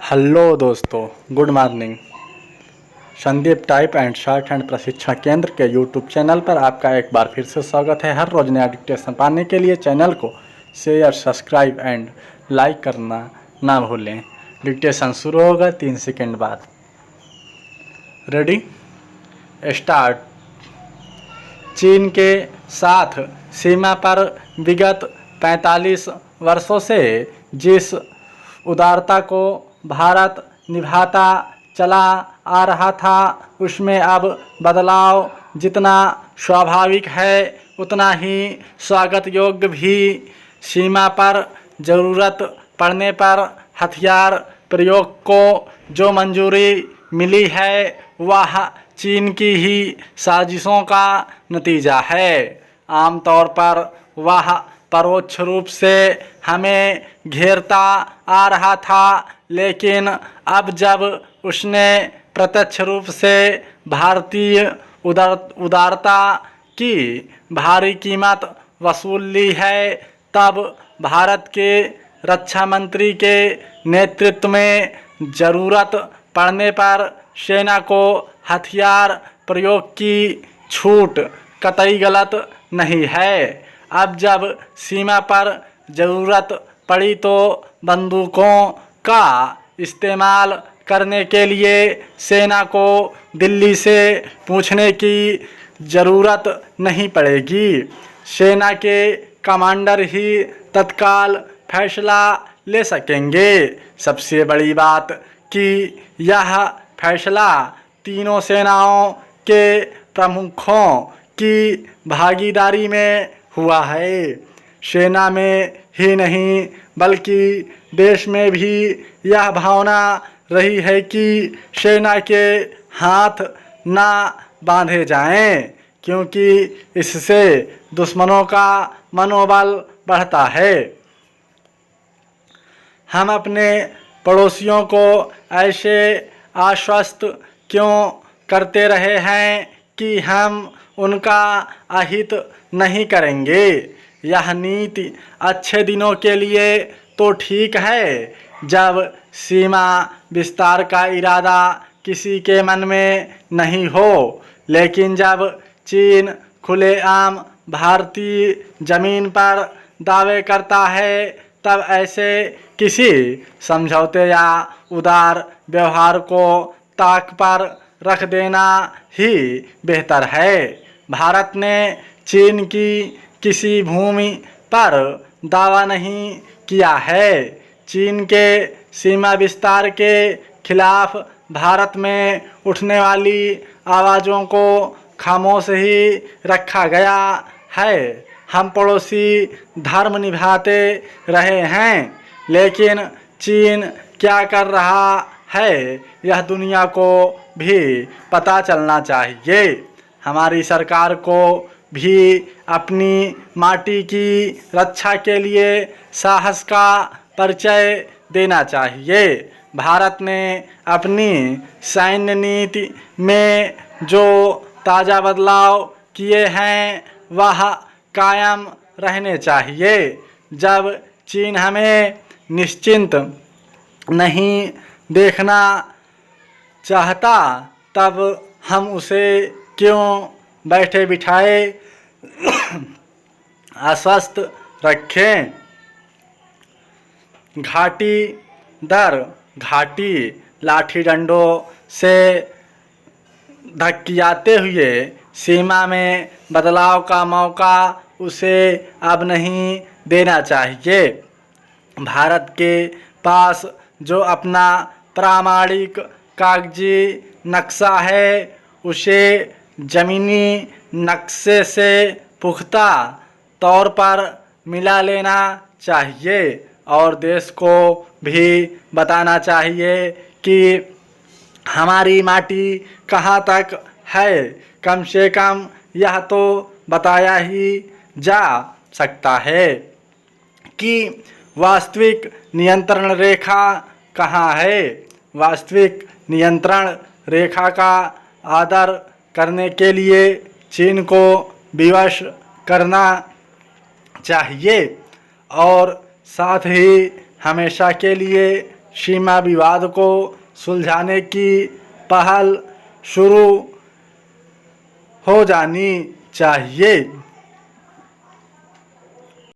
Hello दोस्तों, good morning. Sandeep type and short hand प्रशिक्षण केंद्र के यूट्यूब चैनल पर आपका एक बार फिर से स्वागत है। हर रोज़ नया डिक्टेशन पाने के लिए चैनल को शेयर, सब्सक्राइब एंड लाइक करना ना भूलें। डिक्टेशन शुरू होगा 3 सेकंड बाद। Ready, start. चीन के साथ सीमा पर विगत 45 वर्षों से जिस उदारता को भारत निभाता चला आ रहा था, उसमें अब बदलाव जितना स्वाभाविक है उतना ही स्वागत योग्य भी। सीमा पर ज़रूरत पड़ने पर हथियार प्रयोग को जो मंजूरी मिली है वह चीन की ही साजिशों का नतीजा है। आमतौर पर वह परोक्ष रूप से हमें घेरता आ रहा था, लेकिन अब जब उसने प्रत्यक्ष रूप से भारतीय उदारता की भारी कीमत वसूल ली है, तब भारत के रक्षा मंत्री के नेतृत्व में ज़रूरत पड़ने पर सेना को हथियार प्रयोग की छूट कतई गलत नहीं है। अब जब सीमा पर ज़रूरत पड़ी तो बंदूकों का इस्तेमाल करने के लिए सेना को दिल्ली से पूछने की ज़रूरत नहीं पड़ेगी। सेना के कमांडर ही तत्काल फैसला ले सकेंगे। सबसे बड़ी बात कि यह फैसला तीनों सेनाओं के प्रमुखों की भागीदारी में हुआ है। सेना में ही नहीं बल्कि देश में भी यह भावना रही है कि सेना के हाथ ना बांधे जाएं, क्योंकि इससे दुश्मनों का मनोबल बढ़ता है। हम अपने पड़ोसियों को ऐसे आश्वस्त क्यों करते रहे हैं कि हम उनका अहित नहीं करेंगे। यह नीति अच्छे दिनों के लिए तो ठीक है, जब सीमा विस्तार का इरादा किसी के मन में नहीं हो, लेकिन जब चीन खुलेआम भारतीय ज़मीन पर दावे करता है, तब ऐसे किसी समझौते या उदार व्यवहार को ताक पर रख देना ही बेहतर है। भारत ने चीन की किसी भूमि पर दावा नहीं किया है। चीन के सीमा विस्तार के खिलाफ भारत में उठने वाली आवाज़ों को खामोश ही रखा गया है। हम पड़ोसी धर्म निभाते रहे हैं, लेकिन चीन क्या कर रहा है यह दुनिया को भी पता चलना चाहिए। हमारी सरकार को भी अपनी माटी की रक्षा के लिए साहस का परिचय देना चाहिए। भारत ने अपनी सैन्य नीति में जो ताज़ा बदलाव किए हैं वह कायम रहने चाहिए। जब चीन हमें निश्चिंत नहीं देखना चाहता, तब हम उसे क्यों बैठे बिठाए आश्वस्त रखें। घाटी दर घाटी लाठी डंडों से धकियाते हुए सीमा में बदलाव का मौका उसे अब नहीं देना चाहिए। भारत के पास जो अपना प्रामाणिक कागजी नक्शा है, उसे ज़मीनी नक्शे से पुख्ता तौर पर मिला लेना चाहिए और देश को भी बताना चाहिए कि हमारी माटी कहाँ तक है। कम से कम यह तो बताया ही जा सकता है कि वास्तविक नियंत्रण रेखा कहाँ है। वास्तविक नियंत्रण रेखा का आदर करने के लिए चीन को विवश करना चाहिए और साथ ही हमेशा के लिए सीमा विवाद को सुलझाने की पहल शुरू हो जानी चाहिए।